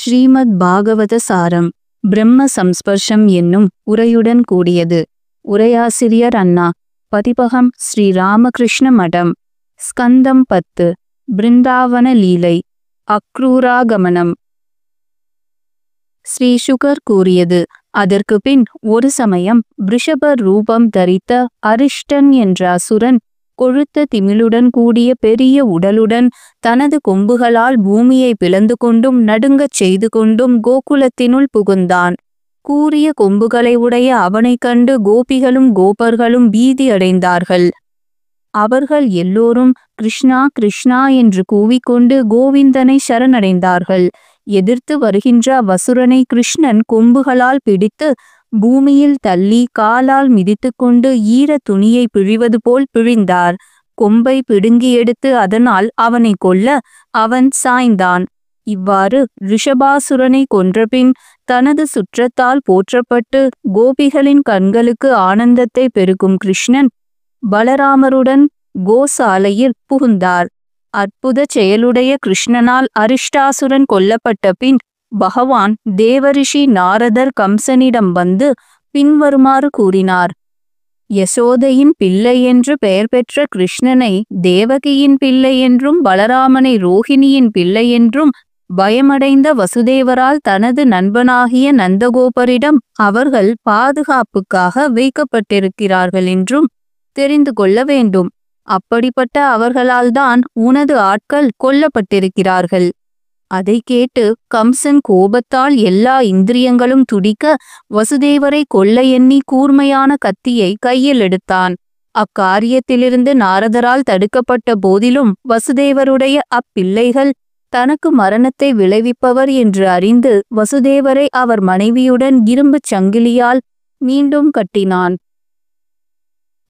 ஸ்ரீமத் பாகவத சாரம் பிரம்ம சம்ஸ்பர்ஷம் என்னும் உரையுடன் கூடியது. உரையாசிரியர் அண்ணா. பதிப்பகம் ஸ்ரீ ராமகிருஷ்ண மடம். ஸ்கந்தம் 10. பிருந்தாவன லீலை. அக்ரூராகமனம். ஸ்ரீ சுகர் கூறியது. அதற்கு பின் ஒரு சமயம் ரிஷப ரூபம் தரித்த அரிஷ்டன் என்ற அசுரன் கொழுத்த திமிழுடன் கூடிய பெரிய உடலுடன் தனது கொம்புகளால் பூமியை பிளந்து கொண்டும் நடுங்கச் செய்து கொண்டும் கோகுலத்தினுள் புகுந்தான். கூரிய கொம்புகளை உடைய அவனைக் கண்டு கோபிகளும் கோபர்களும் பீதி அடைந்தார்கள். அவர்கள் எல்லோரும் கிருஷ்ணா கிருஷ்ணா என்று கூவிக்கொண்டு கோவிந்தனை சரணடைந்தார்கள். எதிர்த்து வருகின்ற வசுரனை கிருஷ்ணன் கொம்புகளால் பிடித்து பூமியில் தள்ளி காலால் மிதித்து கொண்டு ஈர துணியை பிழிவது போல் பிழிந்தார். கொம்பை பிடுங்கி எடுத்து அதனால் அவனை கொல்ல அவன் சாய்ந்தான். இவ்வாறு ரிஷபாசுரனை கொன்றபின் தனது சுற்றத்தால் போற்றப்பட்டு கோபிகளின் கண்களுக்கு ஆனந்தத்தை பெருக்கும் கிருஷ்ணன் பலராமருடன் கோசாலையில் புகுந்தார். அற்புத செயலுடைய கிருஷ்ணனால் அரிஷ்டாசுரன் கொல்லப்பட்ட பின் பகவான் தேவரிஷி நாரதர் கம்சனிடம் வந்து பின்வருமாறு கூறினார். யசோதையின் பிள்ளை என்று பெயர் பெற்ற கிருஷ்ணனை தேவகியின் பிள்ளை என்றும் பலராமனை ரோஹிணியின் பிள்ளை என்றும் பயமடைந்த வசுதேவரால் தனது நண்பனாகிய நந்தகோபரிடம் அவர்கள் பாதுகாப்புக்காக வைக்கப்பட்டிருக்கிறார்கள் என்றும் தெரிந்து கொள்ள வேண்டும். அப்படிப்பட்ட அவர்களால்தான் உனது ஆட்கள் கொல்லப்பட்டிருக்கிறார்கள். அதை கேட்டு கம்சன் கோபத்தால் எல்லா இந்திரியங்களும் துடிக்க வசுதேவரை கொல்ல எண்ணி கூர்மையான கத்தியை கையில் எடுத்தான். அக்காரியத்திலிருந்து நாரதரால் தடுக்கப்பட்ட போதிலும் வசுதேவருடைய அப்பிள்ளைகள் தனக்கு மரணத்தை விளைவிப்பவர் என்று அறிந்து வசுதேவரை அவர் மனைவியுடன் இரும்புச் சங்கிலியால் மீண்டும் கட்டினான்.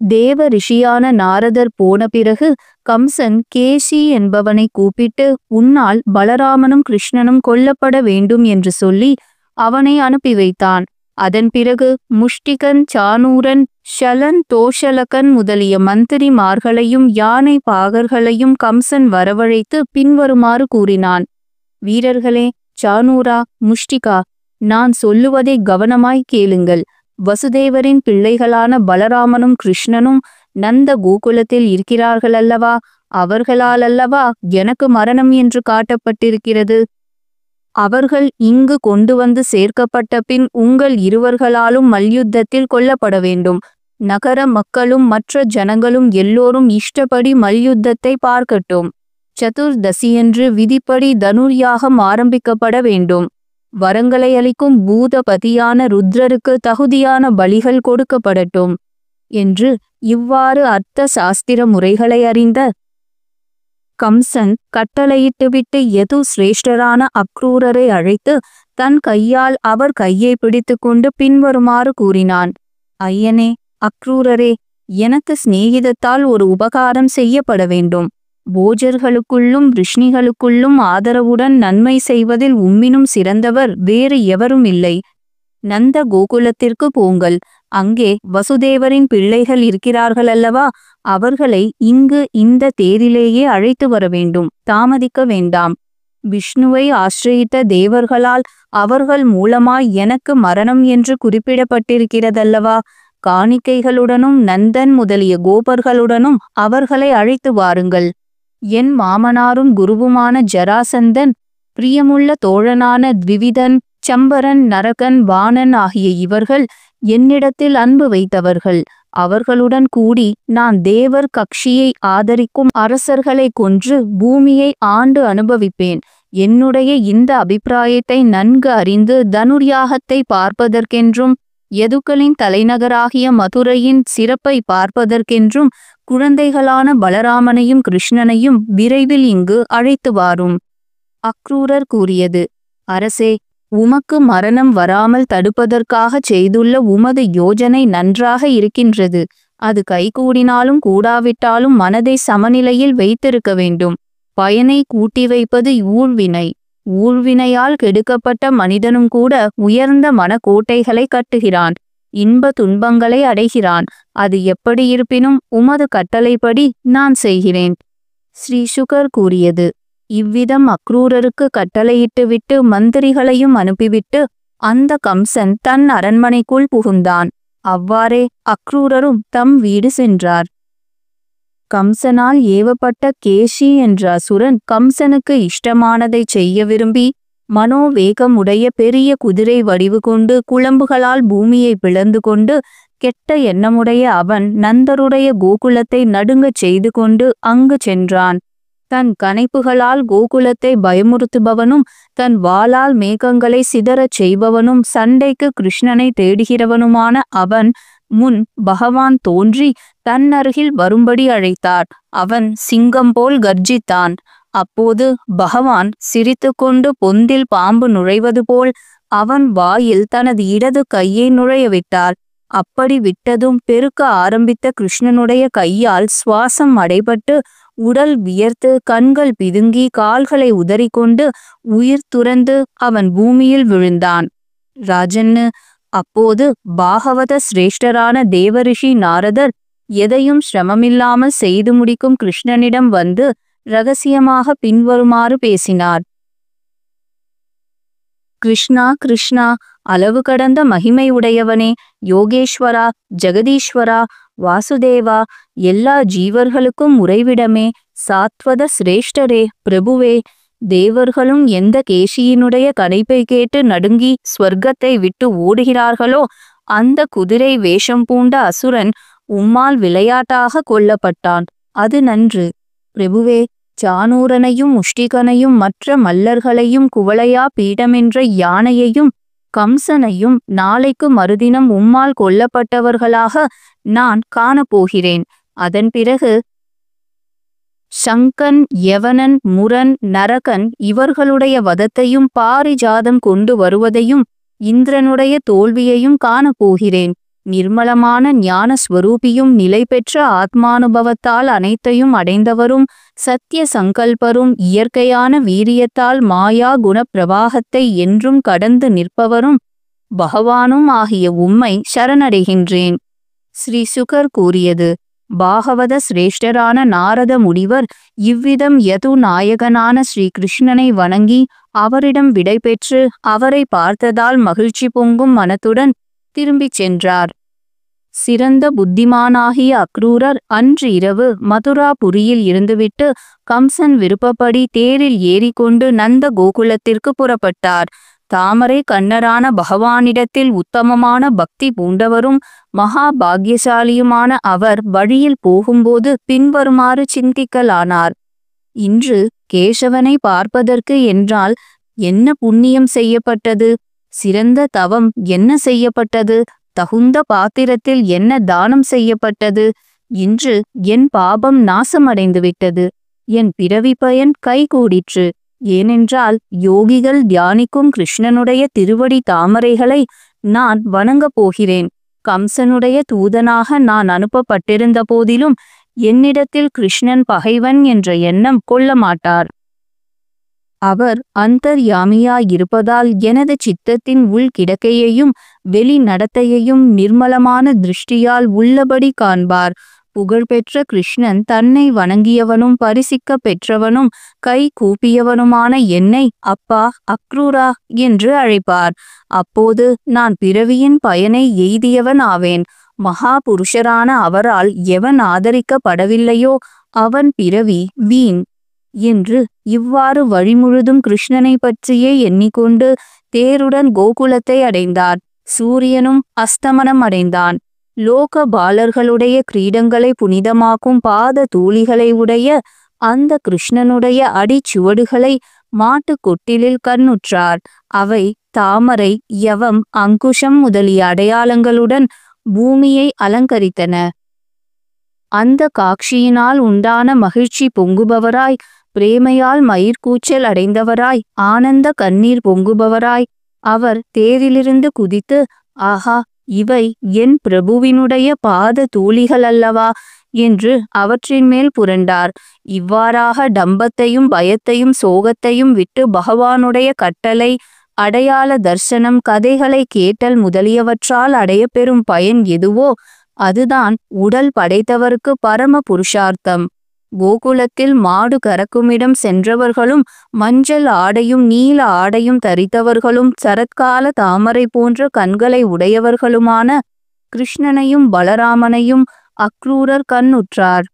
தேவ ரிஷியான நாரதர் போன பிறகு கம்சன் கேசி என்பவனை கூப்பிட்டு உன்னால் பலராமனும் கிருஷ்ணனும் கொல்லப்பட வேண்டும் என்று சொல்லி அவனை அனுப்பி வைத்தான். அதன் பிறகு முஷ்டிகன், சானூரன், ஷலன், தோஷலகன் முதலிய மந்திரிமார்களையும் யானை பாகர்களையும் கம்சன் வரவழைத்து பின்வருமாறு கூறினான். வீரர்களே, சானூரா, முஷ்டிகா, நான் சொல்லுவதை கவனமாய் கேளுங்கள். வசுதேவரின் பிள்ளைகளான பலராமனும் கிருஷ்ணனும் நந்த கோகுலத்தில் இருக்கிறார்கள் அல்லவா? அவர்களால் அல்லவா எனக்கு மரணம் என்று காட்டப்பட்டிருக்கிறது. அவர்கள் இங்கு கொண்டு வந்து சேர்க்கப்பட்ட பின் உங்கள் இருவர்களாலும் மல்யுத்தத்தில் கொல்லப்பட வேண்டும். நகர மக்களும் மற்ற ஜனங்களும் எல்லோரும் இஷ்டப்படி மல்யுத்தத்தை பார்க்கட்டும். சதுர்தசியன்று விதிப்படி தனுர்யாகம் ஆரம்பிக்கப்பட வேண்டும். வரங்களை அளிக்கும் பூதபதியான ருத்ரருக்கு தகுதியான பலிகள் கொடுக்கப்படட்டும் என்று இவ்வாறு அர்த்த சாஸ்திர முறைகளை அறிந்த கம்சன் கட்டளையிட்டுவிட்டு யது சிரேஷ்டரான அக்ரூரரை அழைத்து தன் கையால் அவர் கையை பிடித்து கொண்டு பின்வருமாறு கூறினான். ஐயனே, அக்ரூரரே, எனக்கு சிநேகிதத்தால் ஒரு உபகாரம் செய்யப்பட வேண்டும். போஜர்களுக்குள்ளும் ரிஷ்ணிகளுக்குள்ளும் ஆதரவுடன் நன்மை செய்வதில் உம்மினும் சிறந்தவர் வேறு எவரும் இல்லை. நந்த கோகுலத்திற்கு போங்கள். அங்கே வசுதேவரின் பிள்ளைகள் இருக்கிறார்கள் அல்லவா? அவர்களை இங்கு இந்த தேரிலேயே அழைத்து வர வேண்டும். தாமதிக்க வேண்டாம். விஷ்ணுவை ஆசிரியித்த தேவர்களால் அவர்கள் மூலமாய் எனக்கு மரணம் என்று குறிப்பிடப்பட்டிருக்கிறதல்லவா? காணிக்கைகளுடனும் நந்தன் முதலிய கோபர்களுடனும் அவர்களை அழைத்து வாருங்கள். என் மாமனாரும் குருவுமான ஜராசந்தன், பிரியமுள்ள தோழனான த்விவிதன், சம்பரன், நரகன், வாணன் ஆகிய இவர்கள் என்னிடத்தில் அன்பு வைத்தவர்கள். அவர்களுடன் கூடி நான் தேவர் கக்ஷியை ஆதரிக்கும் அரசர்களை கொன்று பூமியை ஆண்டு அனுபவிப்பேன். என்னுடைய இந்த அபிப்பிராயத்தை நன்கு அறிந்து தனுர்யாகத்தை பார்ப்பதற்கென்றும் யதுக்களின் தலைநகராகிய மதுரையின் சிறப்பை பார்ப்பதற்கென்றும் குழந்தைகளான பலராமனையும் கிருஷ்ணனையும் விரைவில் இங்கு அழைத்து வாரும். அக்ரூரர் கூறியது. அரசே, உமக்கு மரணம் வராமல் தடுப்பதற்காகச் செய்துள்ள உமது யோஜனை நன்றாக இருக்கின்றது. அது கைகூடினாலும் கூடாவிட்டாலும் மனதை சமநிலையில் வைத்திருக்க வேண்டும். பயனை கூட்டி வைப்பது ஊழ்வினை. ஊழ்வினையால் கெடுக்கப்பட்ட மனிதனும் கூட உயர்ந்த மனக்கோட்டைகளை கட்டுகிறான். இன்ப துன்பங்களை அடைகிறான். அது எப்படி இருப்பினும் உமது கட்டளைப்படி நான் செய்கிறேன். ஸ்ரீ சுகர் கூறியது. இவ்விதம் அக்ரூரருக்கு கட்டளையிட்டு விட்டு மந்திரிகளையும் அனுப்பிவிட்டு அந்த கம்சன் தன் அரண்மனைக்குள் புகுந்தான். அவ்வாறே அக்ரூரரும் தம் வீடு சென்றார். கம்சனால் ஏவப்பட்ட கேஷி என்ற அசுரன் கம்சனுக்கு இஷ்டமானதை செய்ய விரும்பி மனோவேகமுடைய பெரிய குதிரை வடிவு கொண்டு குளம்புகளால் பூமியை பிளந்து கொண்டு கெட்ட எண்ணமுடைய அவன் நந்தருடைய கோகுலத்தை நடுங்கச் செய்து கொண்டு அங்கு சென்றான். தன் கனைப்புகளால் கோகுலத்தை பயமுறுத்துபவனும் தன் வாளால் மேகங்களை சிதறச் செய்பவனும் சண்டைக்கு கிருஷ்ணனை தேடுகிறவனுமான அவன் முன் பகவான் தோன்றி தன் அருகில் வரும்படி அழைத்தார். அவன் சிங்கம் போல் கர்ஜித்தான். அப்போது பகவான் சிரித்துக்கொண்டு பொந்தில் பாம்பு நுழைவது போல் அவன் வாயில் தனது இடது கையை நுழையவிட்டார். அப்படி விட்டதும் பெருக்க ஆரம்பித்த கிருஷ்ணனுடைய கையால் சுவாசம் அடைபட்டு உடல் வியர்த்து கண்கள் பிதுங்கி கால்களை உதறிக்கொண்டு உயிர் துறந்து அவன் பூமியில் விழுந்தான். ராஜன்னு, அப்போது பாகவத சிரேஷ்டரான தேவரிஷி நாரதர் எதையும் சிரமமில்லாமல் செய்து முடிக்கும் கிருஷ்ணனிடம் வந்து இரகசியமாக பின்வருமாறு பேசினார். கிருஷ்ணா கிருஷ்ணா, அளவு கடந்த மகிமை உடையவனே, யோகேஸ்வரா, ஜெகதீஸ்வரா, வாசுதேவா, எல்லா ஜீவர்களுக்கும் உறைவிடமே, சாத்வத சிரேஷ்டரே, பிரபுவே, தேவர்களும் எந்த கேசியினுடைய கனைப்பை கேட்டு நடுங்கி ஸ்வர்க்கத்தை விட்டு ஓடுகிறார்களோ அந்த குதிரை வேஷம் பூண்ட அசுரன் உம்மால் விளையாட்டாக கொல்லப்பட்டான். அது நன்று. பிரபுவே, சானூரனையும் முஷ்டிகனையும் மற்ற மல்லர்களையும் குவளையா பீடமென்ற யானையையும் கம்சனையும் நாளைக்கு மறுதினம் உம்மால் கொல்லப்பட்டவர்களாக நான் காணப்போகிறேன். அதன் பிறகு சங்கன், யவனன், முரன், நரகன் இவர்களுடைய வதத்தையும் பாரிஜாதம் கொண்டு வருவதையும் இந்திரனுடைய தோல்வியையும் காணப்போகிறேன். நிர்மலமான ஞான ஸ்வரூபியும் நிலை பெற்ற ஆத்மானுபவத்தால் அனைத்தையும் அடைந்தவரும் சத்திய சங்கல்பரும் இயற்கையான வீரியத்தால் மாயா குண பிரவாகத்தை என்றும் கடந்து நிற்பவரும் பகவானும் ஆகிய உம்மை சரணடைகின்றேன். ஸ்ரீ சுகர் கூறியது. பாகவத சிரேஷ்டரான நாரத முனிவர் இவ்விதம் யது நாயகனான ஸ்ரீ கிருஷ்ணனை வணங்கி அவரிடம் விடை பெற்று அவரை பார்த்ததால் மகிழ்ச்சி பொங்கும் மனத்துடன் திரும்பிச் சென்றார். சிறந்த புத்திமானாகிய அக்ரூரர் அன்று இரவு மதுராபுரியில் இருந்துவிட்டு கம்சன் விருப்பப்படி தேரில் ஏறிக்கொண்டு நந்த கோகுலத்திற்கு புறப்பட்டார். தாமரை கண்ணரான பகவானிடத்தில் உத்தமமான பக்தி பூண்டவரும் மகா பாக்யசாலியுமான அவர் வழியில் போகும்போது பின்வருமாறு சிந்திக்கலானார். இன்று கேசவனை பார்ப்பதற்கு என்றால் என்ன புண்ணியம் செய்யப்பட்டது? சிறந்த தவம் என்ன செய்யப்பட்டது? தகுந்த பாத்திரத்தில் என்ன தானம் செய்யப்பட்டது? இன்று என் பாபம் நாசமடைந்துவிட்டது. என் பிறவி பயன் கைகூடிற்று. ஏனென்றால் யோகிகள் தியானிக்கும் கிருஷ்ணனுடைய திருவடி தாமரைகளை நான் வணங்கப் போகிறேன். கம்சனுடைய தூதனாக நான் அனுப்பப்பட்டிருந்த போதிலும் என்னிடத்தில் கிருஷ்ணன் பகைவன் என்ற எண்ணம் கொள்ள மாட்டார். அவர் அந்தர்யாமியாயிருப்பதால் எனது சித்தத்தின் உள் கிடக்கையையும் வெளி நடத்தையையும் நிர்மலமான திருஷ்டியால் உள்ளபடி காண்பார். புகழ்பெற்ற கிருஷ்ணன் தன்னை வணங்கியவனும் பரிசிக்க பெற்றவனும் கை கூப்பியவனுமான என்னை அப்பா அக்ரூரா என்று அழைப்பார். அப்போது நான் பிறவியின் பயனை எய்தியவன் ஆவேன். மகா புருஷரான அவரால் எவன் ஆதரிக்கப்படவில்லையோ அவன் பிறவி வீண் என்று இவ்வாறு வழிமுழுதும் கிருஷ்ணனை பற்றியே எண்ணிக்கொண்டு தேருடன் கோகுலத்தை அடைந்தார். சூரியனும் அஸ்தமனம் அடைந்தான். லோக பாலர்களுடைய கிரீடங்களை புனிதமாக்கும் பாத தூளிகளை உடைய அந்த கிருஷ்ணனுடைய அடிச்சுவடுகளை மாட்டுக் கொட்டிலில் கண்ணுற்றார். அவை தாமரை, யவம், அங்குஷம் முதலிய அடையாளங்களுடன் பூமியை அலங்கரித்தன. அந்த காட்சியினால் உண்டான மகிழ்ச்சி பொங்குபவராய், பிரேமையால் மயிர்கூச்சல் அடைந்தவராய், ஆனந்த கண்ணீர் பொங்குபவராய் அவர் தேரிலிருந்து குதித்து, ஆஹா, இவை என் பிரபுவினுடைய பாத தூளிகள் அல்லவா என்று அவற்றின் மேல் புரண்டார். இவ்வாறாக டம்பத்தையும் பயத்தையும் சோகத்தையும் விட்டு பகவானுடைய கட்டளை, அடையாள தர்சனம், கதைகளை கேட்டல் முதலியவற்றால் அடையப்பெறும் பயன் எதுவோ அதுதான் உடல் படைத்தவருக்கு பரம புருஷார்த்தம். கோகுலத்தில் மாடு கறக்குமிடம் சென்றவர்களும் மஞ்சள் ஆடையும் நீல ஆடையும் தரித்தவர்களும் சரத்கால தாமரை போன்ற கண்களை உடையவர்களுமான கிருஷ்ணனையும் பலராமனையும் அக்ரூரர் கண்ணுற்றார்.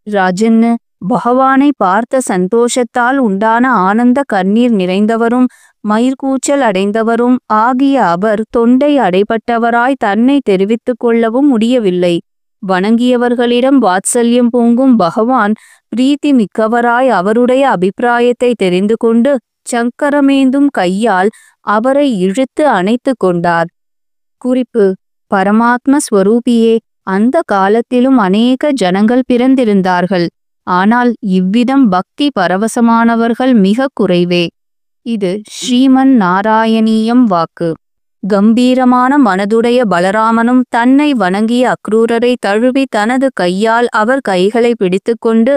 ராஜன்னு, பகவானை பார்த்த சந்தோஷத்தால் உண்டான ஆனந்த கண்ணீர் நிறைந்தவரும் மயிர்கூச்சல் அடைந்தவரும் ஆகிய அவர் தொண்டை அடைபட்டவராய் தன்னை தெரிவித்துக் கொள்ளவும் முடியவில்லை. வணங்கியவர்களிடம் வாத்சல்யம் பொங்கும் பகவான் பிரீத்தி மிக்கவராய் அவருடைய அபிப்பிராயத்தை தெரிந்து கொண்டு சக்கரமேந்தும் கையால் அவரை இழுத்து அணைத்து கொண்டார். குறிப்பு: பரமாத்ம ஸ்வரூபியே, அந்த காலத்திலும் அநேக ஜனங்கள் பிறந்திருந்தார்கள். ஆனால் இவ்விதம் பக்தி பரவசமானவர்கள் மிக குறைவே. இது ஸ்ரீமன் நாராயணீயம் வாக்கு. கம்பீரமான மனதுடைய பலராமனும் தன்னை வணங்கிய அக்ரூரரை தழுவி தனது கையால் அவர் கைகளை பிடித்துக்கொண்டு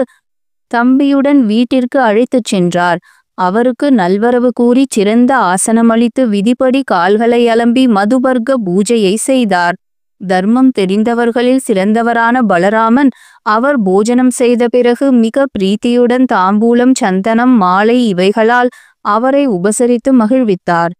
தம்பியுடன் வீட்டிற்கு அழைத்துச் சென்றார். அவருக்கு நல்வரவு கூறி சிறந்த ஆசனமளித்து விதிப்படி கால்களை அலம்பி மதுபர்க்க பூஜையை செய்தார். தர்மம் தெரிந்தவர்களில் சிறந்தவரான பலராமன் அவர் போஜனம் செய்த பிறகு மிக பிரீத்தியுடன் தாம்பூலம், சந்தனம், மாலை இவைகளால் அவரை உபசரித்து மகிழ்வித்தார்.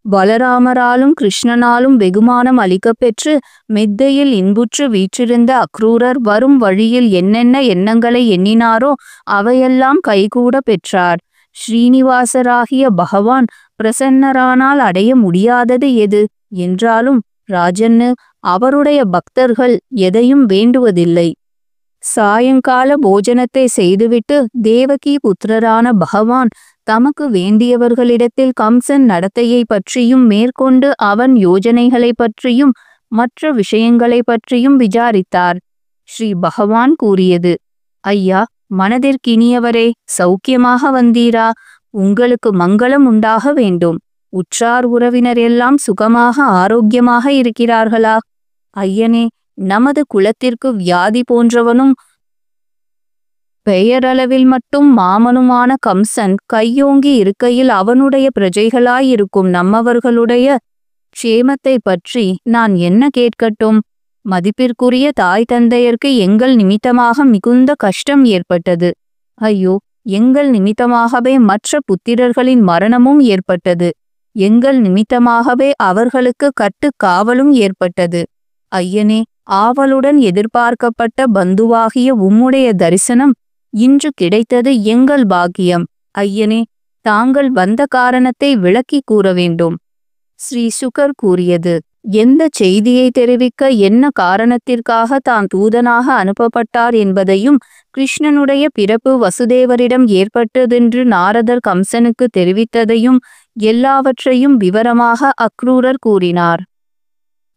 பலராமராலும் கிருஷ்ணனாலும் வெகுமானம் அளிக்கப்பெற்று மெத்தையில் இன்புற்று வீற்றிருந்த அக்ரூரர் வரும் வழியில் என்னென்ன எண்ணங்களை எண்ணினாரோ அவையெல்லாம் கைகூட பெற்றார். ஸ்ரீனிவாசராகிய பகவான் பிரசன்னரானால் அடைய முடியாதது எது? என்றாலும் ராஜன்னு, அவருடைய பக்தர்கள் எதையும் வேண்டுவதில்லை. சாயங்கால போஜனத்தை செய்துவிட்டு தேவகி புத்திரரான பகவான் தமக்கு வேண்டியவர்களிடத்தில் கம்சன் நடத்தையை பற்றியும் மேற்கொண்டு அவன் யோஜனைகளை பற்றியும் மற்ற விஷயங்களை பற்றியும் விசாரித்தார். ஸ்ரீ பகவான் கூறியது: ஐயா, மனதிற்கினியவரே, சௌக்கியமாக வந்தீரா? உங்களுக்கு மங்களம் உண்டாக வேண்டும். உற்றார் உறவினர் எல்லாம் சுகமாக ஆரோக்கியமாக இருக்கிறார்களா? ஐயனே, நமது குலத்திற்கு வியாதி போன்றவனும் பெயரளவில் மட்டும் மாமனுமான கம்சன் கையோங்கி இருக்கையில் அவனுடைய பிரஜைகளாயிருக்கும் நம்மவர்களுடைய க்ஷேமத்தை பற்றி நான் என்ன கேட்கட்டும்? மதிப்பிற்குரிய தாய் தந்தையருக்கு எங்கள் நிமித்தமாக மிகுந்த கஷ்டம் ஏற்பட்டது. ஐயோ, எங்கள் நிமித்தமாகவே மற்ற புத்திரர்களின் மரணமும் ஏற்பட்டது. எங்கள் நிமித்தமாகவே அவர்களுக்கு கட்டு காவலும் ஏற்பட்டது. ஐயனே, ஆவலுடன் எதிர்பார்க்கப்பட்ட பந்துவாகிய உம்முடைய தரிசனம் இன்று கிடைத்தது எங்கள் பாக்கியம். ஐயனே, தாங்கள் வந்த காரணத்தை விளக்கி கூற வேண்டும். ஸ்ரீ சுகர் கூறியது: எந்த செய்தியை தெரிவிக்க என்ன காரணத்திற்காக தான் தூதனாக அனுப்பப்பட்டார் என்பதையும் கிருஷ்ணனுடைய பிறப்பு வசுதேவரிடம் ஏற்பட்டதென்று நாரதர் கம்சனுக்கு தெரிவித்ததையும் எல்லாவற்றையும் விவரமாக அக்ரூரர் கூறினார்.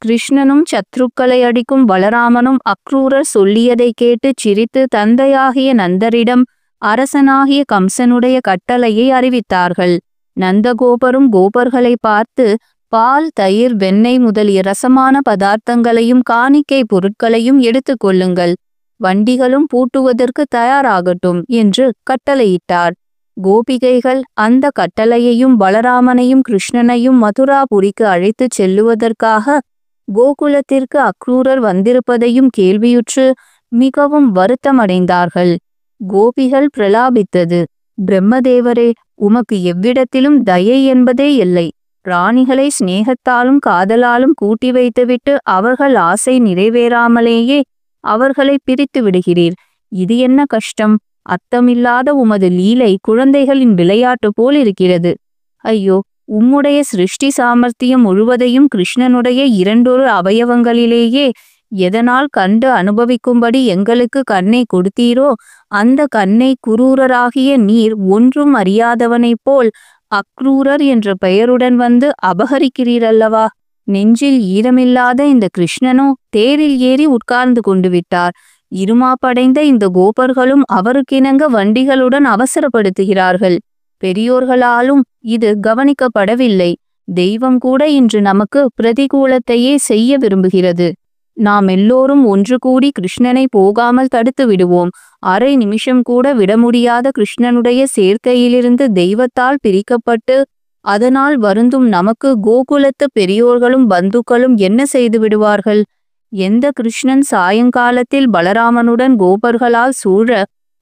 கிருஷ்ணனும் சத்ருக்களை அடிக்கும் பலராமனும் அக்ரூரர் சொல்லியதை கேட்டு சிரித்து தந்தையாகிய நந்தரிடம் அரசனாகிய கம்சனுடைய கட்டளையை அறிவித்தார்கள். நந்தகோபரும் கோபர்களை பார்த்து பால், தயிர், வெண்ணெய் முதலிய ரசமான பதார்த்தங்களையும் காணிக்கை பொருட்களையும் எடுத்துக் கொள்ளுங்கள். வண்டிகளும் பூட்டுவதற்கு தயாராகட்டும் என்று கட்டளையிட்டார். கோபிகைகள் அந்த கட்டளையையும் பலராமனையும் கிருஷ்ணனையும் மதுராபுரிக்கு அழைத்துச் செல்லுவதற்காக கோகுலத்திற்கு அக்ரூரர் வந்திருப்பதையும் கேள்வியுற்று மிகவும் வருத்தமடைந்தார்கள். கோபிகள் பிரலாபித்தது: பிரம்மதேவரே, உமக்கு எவ்விடத்திலும் தயை என்பதே இல்லை. ராணிகளை சிநேகத்தாலும் காதலாலும் கூட்டி வைத்துவிட்டு அவர்கள் ஆசை நிறைவேறாமலேயே அவர்களை பிரித்து விடுகிறீர். இது என்ன கஷ்டம்? அர்த்தமில்லாத உமது லீலை குழந்தைகளின் விளையாட்டு போல் இருக்கிறது. ஐயோ, உம்முடைய சிருஷ்டி சாமர்த்தியம் முழுவதையும் கிருஷ்ணனுடைய இரண்டொரு அவயவங்களிலேயே எதனால் கண்டு அனுபவிக்கும்படி எங்களுக்கு கண்ணை கொடுத்தீரோ அந்த கண்ணை குரூரராகிய நீர் ஒன்றும் அறியாதவனைப் போல் அக்ரூரர் என்ற பெயருடன் வந்து அபகரிக்கிறீரல்லவா? நெஞ்சில் ஈரமில்லாத இந்த கிருஷ்ணனோ தேரில் ஏறி உட்கார்ந்து கொண்டு விட்டார். இருமாப்படைந்த இந்த கோபர்களும் அவருக்கிணங்க வண்டிகளுடன் அவசரப்படுத்துகிறார்கள். பெரியோர்களாலும் இது கவனிக்கப்படவில்லை. தெய்வம் கூட இன்று நமக்கு பிரதிகூலத்தையே செய்ய விரும்புகிறது. நாம் எல்லோரும் ஒன்று கூடி கிருஷ்ணனை போகாமல் தடுத்து விடுவோம். அரை நிமிஷம் கூட விட முடியாத கிருஷ்ணனுடைய சேர்க்கையிலிருந்து தெய்வத்தால் பிரிக்கப்பட்டு அதனால் வருந்தும் நமக்கு கோகுலத்து பெரியோர்களும் பந்துக்களும் என்ன செய்து விடுவார்கள்? எந்த கிருஷ்ணன் சாயங்காலத்தில் பலராமனுடன் கோபர்களால் சூழ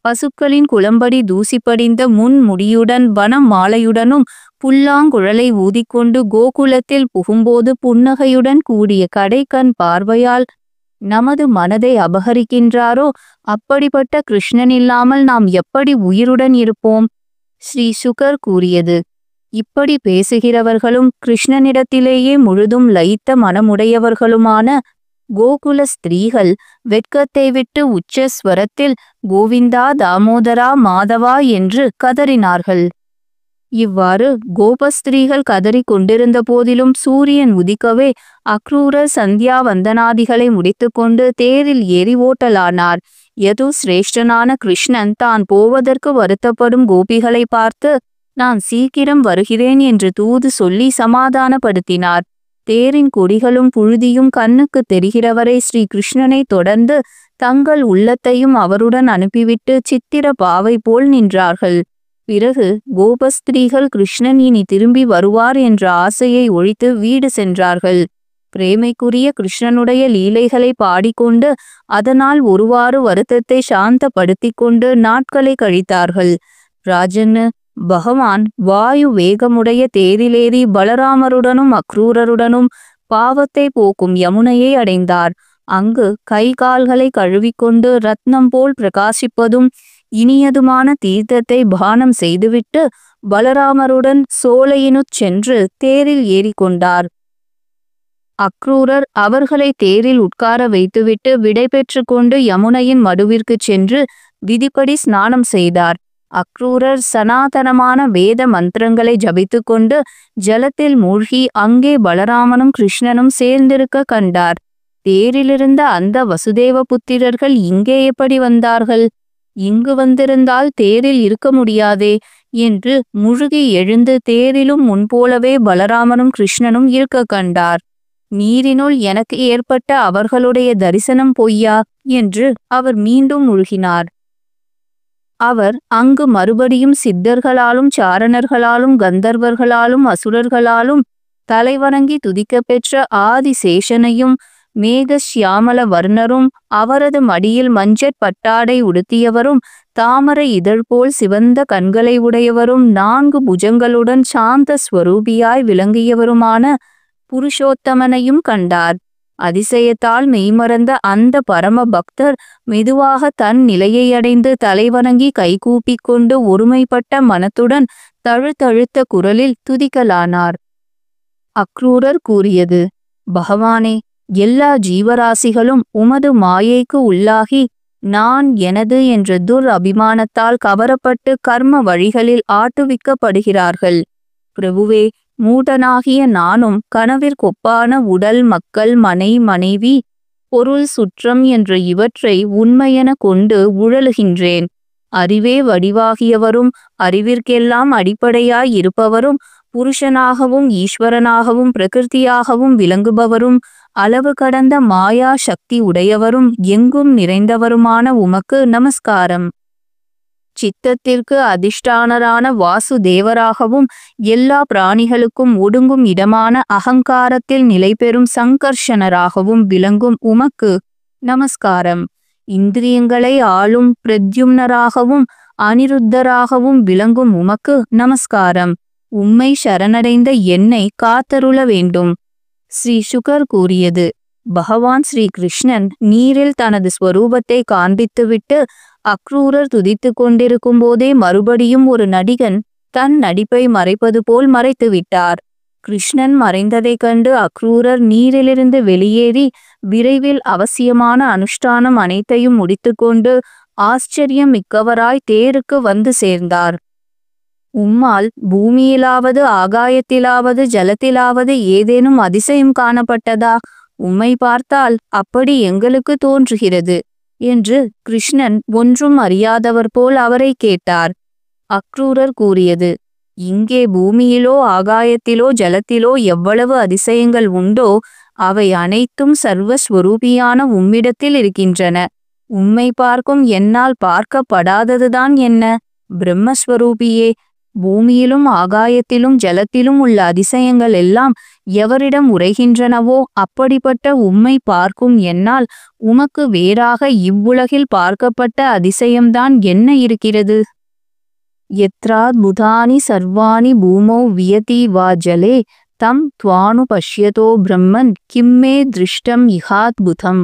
பசுக்களின் குளம்படி தூசி படிந்த முன் முடியுடன் வனம் மாலையுடனும் புல்லாங்குழலை ஊதிக்கொண்டு கோகுலத்தில் புகும்போது புன்னகையுடன் கூடிய கடைக்கண் பார்வையால் நமது மனதை அபகரிக்கின்றாரோ அப்படிப்பட்ட கிருஷ்ணன் இல்லாமல் நாம் எப்படி உயிருடன் இருப்போம்? ஸ்ரீ சுகர் கூறியது. இப்படி பேசுகிறவர்களும் கிருஷ்ணனிடத்திலேயே முழுதும் லயித்த மனமுடையவர்களுமான கோகுல ஸ்திரீகள் வெட்கத்தை விட்டு உச்சஸ்வரத்தில் கோவிந்தா தாமோதரா மாதவா என்று கதறினார்கள். இவ்வாறு கோபஸ்திரீகள் கதறிக் கொண்டிருந்த போதிலும் சூரியன் உதிக்கவே அக்ரூரர் சந்தியா வந்தனாதிகளை முடித்துக்கொண்டு தேரில் ஏறி ஓட்டலானார். யது சிரேஷ்டனான கிருஷ்ணன் தான் போவதற்கு வருத்தப்படும் கோபிகளை பார்த்து நான் சீக்கிரம் வருகிறேன் என்று தூது சொல்லி சமாதானப்படுத்தினார். தேரின் கொடிகளும் புழுதியும் கண்ணுக்கு தெரிகிறவரை ஸ்ரீ கிருஷ்ணனை தொடர்ந்து தங்கள் உள்ளத்தையும் அவருடன் அனுப்பிவிட்டு சித்திர பாவை போல் நின்றார்கள். பிறகு கோபஸ்திரீகள் கிருஷ்ணன் இனி திரும்பி வருவார் என்ற ஆசையை ஒழித்து வீடு சென்றார்கள். பிரேமைக்குரிய கிருஷ்ணனுடைய லீலைகளை பாடிக்கொண்டு அதனால் ஒருவாறு வருத்தத்தை சாந்தப்படுத்தி கொண்டு நாட்களை கழித்தார்கள். ராஜன், பகவான் வாயு வேகமுடைய தேரிலேறி பலராமருடனும் அக்ரூரருடனும் பாவத்தை போக்கும் யமுனையை அடைந்தார். அங்கு கை கால்களை கழுவிக்கொண்டு ரத்னம் போல் பிரகாசிப்பதும் இனியதுமான தீர்த்தத்தை பானம் செய்துவிட்டு பலராமருடன் சோலையினுச் சென்று தேரில் ஏறிக்கொண்டார். அக்ரூரர் அவர்களை தேரில் உட்கார வைத்துவிட்டு விடை பெற்று கொண்டு யமுனையின் மடுவிற்குச் சென்று விதிப்படி ஸ்நானம் செய்தார். அக்ரூரர் சனாதனமான வேத மந்திரங்களை ஜபித்து கொண்டு ஜலத்தில் மூழ்கி அங்கே பலராமனும் கிருஷ்ணனும் சேர்ந்திருக்க கண்டார். தேரிலிருந்த அந்த வசுதேவ புத்திரர்கள் இங்கே எப்படி வந்தார்கள்? இங்கு வந்திருந்தால் தேரில் இருக்க முடியாதே என்று முழுகி எழுந்து தேரிலும் முன்போலவே பலராமனும் கிருஷ்ணனும் இருக்க கண்டார். நீரினுள் எனக்கு ஏற்பட்ட அவர்களுடைய தரிசனம் பொய்யா என்று அவர் மீண்டும் முழுகினார். அவர் அங்கு மறுபடியும் சித்தர்களாலும் சாரணர்களாலும் கந்தர்வர்களாலும் அசுரர்களாலும் தலைவணங்கி துதிக்கப் பெற்ற ஆதிசேஷனையும் மேகசியாமல வர்ணரும் அவரது மடியில் மஞ்சட் பட்டாடை உடுத்தியவரும் தாமரை இதழ் போல் சிவந்த கண்களை உடையவரும் 4 புஜங்களுடன் சாந்த ஸ்வரூபியாய் விளங்கியவருமான புருஷோத்தமனையும் கண்டார். அதிசயத்தால் மெய்மறந்த அந்த பரம பக்தர் மெதுவாக தன் நிலையை அடைந்து தலைவணங்கி கைகூப்பிக் கொண்டு ஒருமைப்பட்ட மனத்துடன் தழுத்தழுத்த குரலில் துதிக்கலானார். அக்ரூரர் கூறியது, பகவானே, எல்லா ஜீவராசிகளும் உமது மாயைக்கு உள்ளாகி நான் எனது என்ற துர் அபிமானத்தால் கவரப்பட்டு கர்ம வழிகளில் ஆட்டுவிக்கப்படுகிறார்கள். பிரபுவே, மூடனாகிய நானும் கனவிற்கொப்பான உடல், மக்கள், மனை, மனைவி, பொருள், சுற்றம் என்ற இவற்றை உண்மையென கொண்டு உழலுகின்றேன். அறிவே வடிவாகியவரும் அறிவிற்கெல்லாம் அடிப்படையாய் இருப்பவரும் புருஷனாகவும் ஈஸ்வரனாகவும் பிரகிருதியாகவும் விளங்குபவரும் அளவு கடந்த மாயா சக்தி உடையவரும் எங்கும் நிறைந்தவருமான உமக்கு நமஸ்காரம். சித்தத்திற்கு அதிஷ்டானரான வாசுதேவராகவும் எல்லா பிராணிகளுக்கும் ஒடுங்கும் இடமான அகங்காரத்தில் நிலைபெறும் சங்கர்ஷனராகவும் விளங்கும் உமக்கு நமஸ்காரம். இந்திரியங்களை ஆளும் பிரத்யும்னராகவும் அனிருத்தராகவும் விளங்கும் உமக்கு நமஸ்காரம். உம்மை சரணடைந்த என்னை காத்தருள வேண்டும். ஸ்ரீ சுகர் கூறியது, பகவான் ஸ்ரீ கிருஷ்ணன் நீரில் தனது ஸ்வரூபத்தை காண்பித்துவிட்டு அக்ரூரர் துதித்து கொண்டிருக்கும் போதே மறுபடியும் ஒரு நடிகன் தன் நடிப்பை மறைப்பது போல் மறைத்து விட்டார். கிருஷ்ணன் மறைந்ததைக் கண்டு அக்ரூரர் நீரிலிருந்து வெளியேறி விரைவில் அவசியமான அனுஷ்டானம் அனைத்தையும் முடித்துக்கொண்டு ஆச்சரியம் மிக்கவராய் தேருக்கு வந்து சேர்ந்தார். உம்மால் பூமியிலாவது ஆகாயத்திலாவது ஜலத்திலாவது ஏதேனும் அதிசயம் காணப்பட்டதா? உம்மை பார்த்தால் அப்படி எங்களுக்கு தோன்றுகிறது என்று கிருஷ்ணன் ஒன்றும் அறியாதவர் போல் அவரை கேட்டார். அக்ரூரர் கூறியது, இங்கே பூமியிலோ ஆகாயத்திலோ ஜலத்திலோ எவ்வளவு அதிசயங்கள் உண்டோ அவை அனைத்தும் சர்வஸ்வரூபியான உம்மிடத்தில் இருக்கின்றன. உம்மை பார்க்கும் என்னால் பார்க்கப்படாததுதான் என்ன? பிரம்மஸ்வரூபியே, பூமியிலும் ஆகாயத்திலும் ஜலத்திலும் உள்ள அதிசயங்கள் எல்லாம் எவரிடம் உரைகின்றனவோ அப்படிப்பட்ட உம்மை பார்க்கும் என்னால் உமக்கு வேறாக இவ்வுலகில் பார்க்கப்பட்ட அதிசயம்தான் என்ன இருக்கிறது? யத்ராத்புதானி சர்வாணி பூமௌ வியதி வா ஜலே தம் துவானு பஷ்யதோ பிரம்மன் கிம்மே திருஷ்டம் இஹாத்புதம்.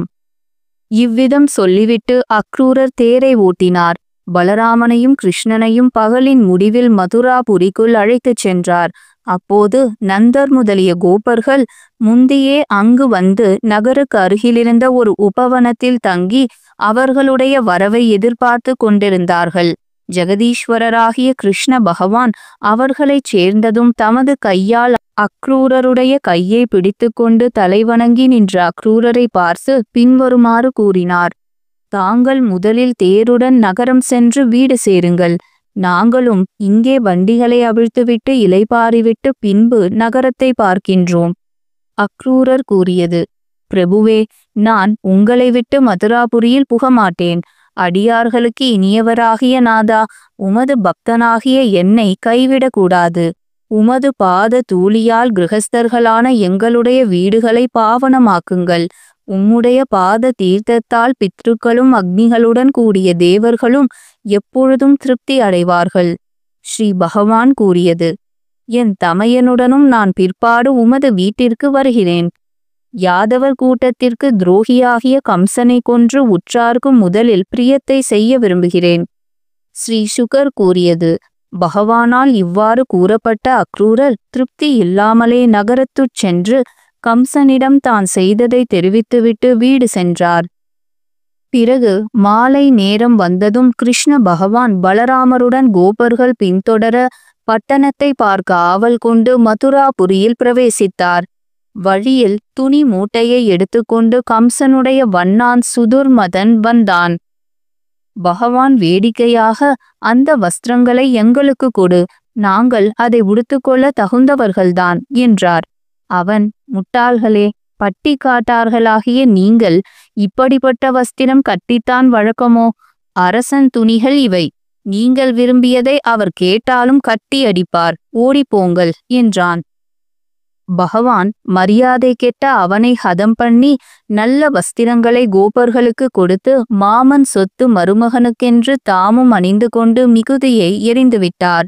இவ்விதம் சொல்லிவிட்டு அக்ரூரர் தேரை ஓட்டினார். பலராமனையும் கிருஷ்ணனையும் பகலின் முடிவில் மதுராபுரிக்குள் அழைத்துச் சென்றார். அப்போது நந்தர் முதலிய கோபர்கள் முந்தியே அங்கு வந்து நகருக்கு அருகிலிருந்த ஒரு உபவனத்தில் தங்கி அவர்களுடைய வரவை எதிர்பார்த்து கொண்டிருந்தார்கள். ஜெகதீஸ்வரராகிய கிருஷ்ண பகவான் அவர்களைச் சேர்ந்ததும் தமது கையால் அக்ரூரருடைய கையை பிடித்துக்கொண்டு தலைவணங்கி நின்ற அக்ரூரரை பார்த்து பின்வருமாறு கூறினார். தாங்கள் முதலில் தேருடன் நகரம் சென்று வீடு சேருங்கள். நாங்களும் இங்கே வண்டிகளை அவிழ்த்துவிட்டு இலைபாரிவிட்டு பின்பு நகரத்தை பார்க்கின்றோம். அக்ரூரர் கூறியது, பிரபுவே, நான் உங்களை விட்டு மதுராபுரியில் புகமாட்டேன். அடியார்களுக்கு இனியவராகிய நாதா, உமது பக்தனாகிய என்னை கைவிடக்கூடாது. உமது பாத தூளியால் கிரகஸ்தர்களான எங்களுடைய வீடுகளை பாவனமாக்குங்கள். உம்முடைய பாத தீர்த்தத்தால் பித்ருக்களும் அக்னிகளுடன் கூடிய தேவர்களும் எப்பொழுதும் திருப்தி அடைவார்கள். ஸ்ரீ பகவான் கூறியது, என் தமையனுடனும் நான் பிற்பாடு உமது வீட்டிற்கு வருகிறேன். யாதவர் கூட்டத்திற்கு துரோகியாகிய கம்சனை கொன்று உற்றார்க்கு முதலில் பிரியத்தை செய்ய விரும்புகிறேன். ஸ்ரீ சுகர் கூறியது, பகவானால் இவ்வாறு கூறப்பட்ட அக்ரூரர் திருப்தி இல்லாமலே நகரத்துச் சென்று கம்சனிடம் தான் செய்ததை தெரிவித்துவிட்டு வீடு சென்றார். பிறகு மாலை நேரம் வந்ததும் கிருஷ்ண பகவான் பலராமருடன் கோபர்கள் பின்தொடர பட்டணத்தை பார்க்க ஆவல் கொண்டு மதுராபுரியில் பிரவேசித்தார். வழியில் துணி மூட்டையை எடுத்துக்கொண்டு கம்சனுடைய வண்ணான் சுதுர்மதன் வந்தான். பகவான் வேடிக்கையாக, அந்த வஸ்திரங்களை எங்களுக்கு கொடு, நாங்கள் அதை உடுத்துக்கொள்ள தகுந்தவர்கள்தான் என்றார். அவன், முட்டாள்களே, பட்டிக்காட்டார்களாகிய நீங்கள் இப்படிப்பட்ட வஸ்திரம் கட்டித்தான் வழக்கமோ? அரசன் துணிகள் இவை. நீங்கள் விரும்பியதை அவர் கேட்டாலும் கட்டி அடிப்பார். ஓடிப்போங்கள் என்றான். பகவான் மரியாதை கெட்ட அவனை ஹதம் பண்ணி நல்ல வஸ்திரங்களை கோபர்களுக்கு கொடுத்து மாமன் சொத்து மருமகனுக்கென்று தாமும் அணிந்து கொண்டு மிகுதியை எறிந்துவிட்டார்.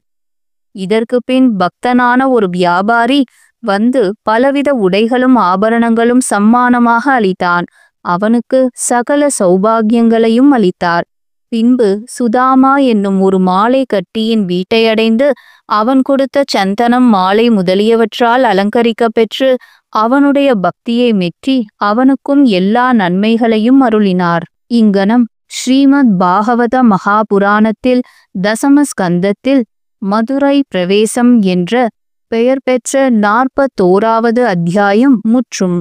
இதற்கு பின் பக்தனான ஒரு வியாபாரி வந்து பலவித உடைகளும் ஆபரணங்களும் சம்மானமாக அளித்தான். அவனுக்கு சகல சௌபாகியங்களையும் அளித்தார். பின்பு சுதாமா என்னும் ஒரு மாலை கட்டியின் வீட்டையடைந்து அவன் கொடுத்த சந்தனம் மாலை முதலியவற்றால் அலங்கரிக்கப் பெற்று அவனுடைய பக்தியை மெற்றி அவனுக்கும் எல்லா நன்மைகளையும் அருளினார். இங்கனம் ஸ்ரீமத் பாகவத மகாபுராணத்தில் தசமஸ்கந்தத்தில் மதுரை பிரவேசம் என்ற பெயர் பெற்ற 41வது அத்தியாயம் முற்றும்.